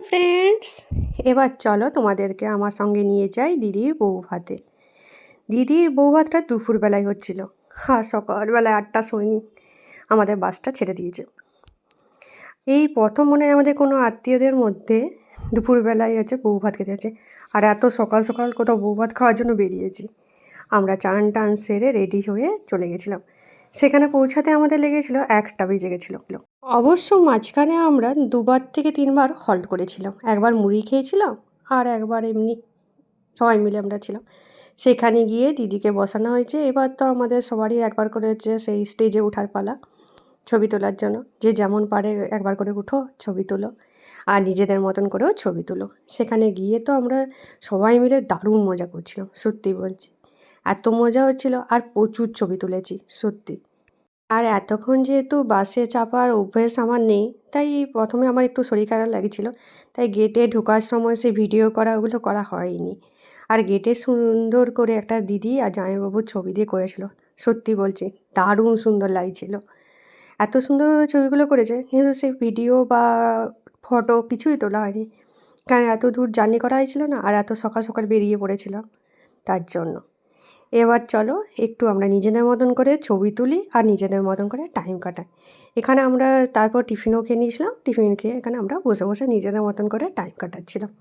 Friends, এবার চলো তোমাদেরকে আমার সঙ্গে নিয়ে যাই দিদির বউ ভাতে। দিদির বউ ভাতটা দুপুরবেলায় হচ্ছিল। হ্যাঁ, সকালবেলায় 8টার সময় আমাদের বাসটা ছেড়ে দিয়েছে। এই প্রথম মনে হয় আমাদের কোনো আত্মীয়দের মধ্যে দুপুরবেলায় হচ্ছে বউ ভাত খেতে যাচ্ছে। আর এত সকাল সকাল কোথাও বউ ভাত খাওয়ার জন্য বেরিয়েছি। আমরা চান টান সেরে রেডি হয়ে চলে গেছিলাম। সেখানে পৌঁছাতে আমাদের লেগেছিল 1টা বেজে গেছিলো। অবশ্য মাঝখানে আমরা 2বার থেকে 3বার হল্ট করেছিলাম। একবার মুড়ি খেয়েছিলাম আর একবার এমনি সবাই মিলে আমরা ছিলাম। সেখানে গিয়ে দিদিকে বসানো হয়েছে। এবার তো আমাদের সবারই একবার করে হচ্ছে সেই স্টেজে ওঠার পালা ছবি তোলার জন্য। যে যেমন পারে একবার করে উঠো, ছবি তোলো, আর নিজেদের মতন করেও ছবি তোলো। সেখানে গিয়ে তো আমরা সবাই মিলে দারুণ মজা করছিলাম, সত্যি বলছি। এত মজা হচ্ছিল আর প্রচুর ছবি তুলেছি সত্যি। আর এতক্ষণ যেহেতু বাসে চাপার অভ্যেস আমার নেই, তাই প্রথমে আমার একটু শরীর খারাপ লাগছিল। তাই গেটে ঢোকার সময় সেই ভিডিও করা ওগুলো করা হয়নি। আর গেটে সুন্দর করে একটা দিদি আর জামাইবাবুর ছবি দিয়ে করেছিল। সত্যি বলছি, দারুণ সুন্দর লাগছিল। এত সুন্দরভাবে ছবিগুলো করেছে, কিন্তু সেই ভিডিও বা ফটো কিছুই তোলা হয়নি। কারণ এত দূর জার্নি করা হয়েছিল না, আর এত সকাল সকাল বেরিয়ে পড়েছিলাম তার জন্য। এবার চলো একটু আমরা নিজেদের মতন করে ছবি তুলি আর নিজেদের মতন করে টাইম কাটাই। এখানে আমরা তারপর টিফিনও খেয়ে নিয়েছিলাম। টিফিন খেয়ে এখানে আমরা বসে বসে নিজেদের মতন করে টাইম কাটাচ্ছিলাম।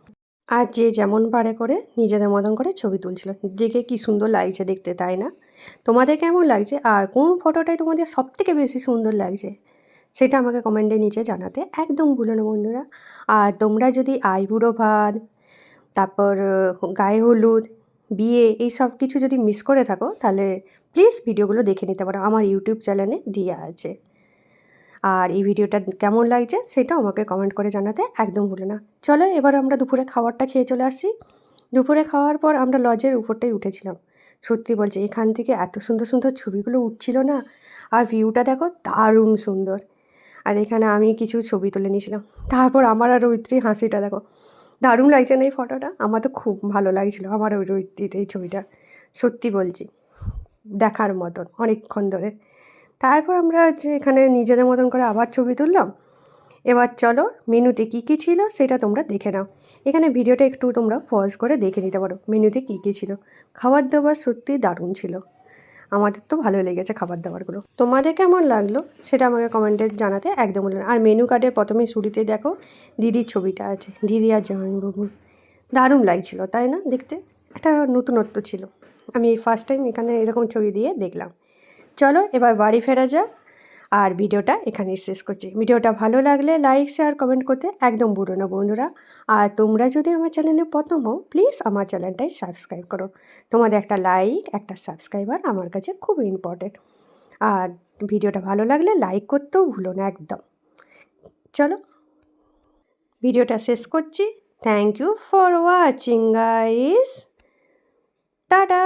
আর যে যেমন পারে করে নিজেদের মতন করে ছবি তুলছিল। দেখে কি সুন্দর লাগছে দেখতে, তাই না? তোমাদের কেমন লাগছে আর কোন ফটোটাই তোমাদের সবথেকে বেশি সুন্দর লাগছে সেটা আমাকে কমেন্টের নিচে জানাতে একদম ভুলো না বন্ধুরা। আর তোমরা যদি আইবুড়ো ভাত, তারপর গায়ে হলুদ, বিয়ে, এই সব কিছু যদি মিস করে থাকো তাহলে প্লিজ ভিডিওগুলো দেখে নিতে পারো, আমার ইউটিউব চ্যানেলে দেওয়া আছে। আর এই ভিডিওটা কেমন লাগছে সেটাও আমাকে কমেন্ট করে জানাতে একদম ভুলো না। চলো এবার আমরা দুপুরে খাবারটা খেয়ে চলে আসছি। দুপুরে খাওয়ার পর আমরা লজের উপরটাই উঠেছিলাম। সত্যি বলছি, এখান থেকে এত সুন্দর সুন্দর ছবিগুলো উঠছিল না, আর ভিউটা দেখো দারুণ সুন্দর। আর এখানে আমি কিছু ছবি তুলে নিয়েছিলাম। তারপর আমার আর রৈত্রীর হাসিটা দেখো, দারুণ লাগছে না এই ফটোটা? আমার তো খুব ভালো লাগছিলো আমার ওই রৈত্রীর এই ছবিটা, সত্যি বলছি, দেখার মতন অনেকক্ষণ ধরে। তারপর আমরা হচ্ছে এখানে নিজেদের মতন করে আবার ছবি তুললাম। এবার চলো মেনুতে কী কী ছিল সেটা তোমরা দেখে নাও। এখানে ভিডিওটা একটু তোমরা পজ করে দেখে নিতে পারো মেনুতে কী কী ছিল। খাবার দাবার সত্যি দারুণ ছিল, আমাদের তো ভালো লেগেছে খাবার দাবারগুলো। তোমাদের কেমন লাগলো সেটা আমাকে কমেন্টে জানাতে একদম ভুলো না। আর মেনু কার্ডের প্রথমে শুরুতে দেখো দিদির ছবিটা আছে, দিদি আর জামাইবাবুর। দারুণ লাগছিল তাই না দেখতে? একটা নতুনত্ব ছিল। আমি এই ফার্স্ট টাইম এখানে এরকম ছবি দিয়ে দেখলাম। চলো এবার বাড়ি ফেরা যাক। আর ভিডিওটা এখানেই শেষ করছি। ভিডিওটা ভালো লাগলে লাইক শেয়ার কমেন্ট করতে একদম ভুলো না বন্ধুরা। আর তোমরা যদি আমার চ্যানেলে প্রথম হও প্লিজ আমার চ্যানেলটাই সাবস্ক্রাইব করো। তোমাদের একটা লাইক, একটা সাবস্ক্রাইবার আমার কাছে খুব ইম্পর্টেন্ট। আর ভিডিওটা ভালো লাগলে লাইক করতেও ভুলো না একদম। চলো ভিডিওটা শেষ করছি। Thank you for watching guys. Tata.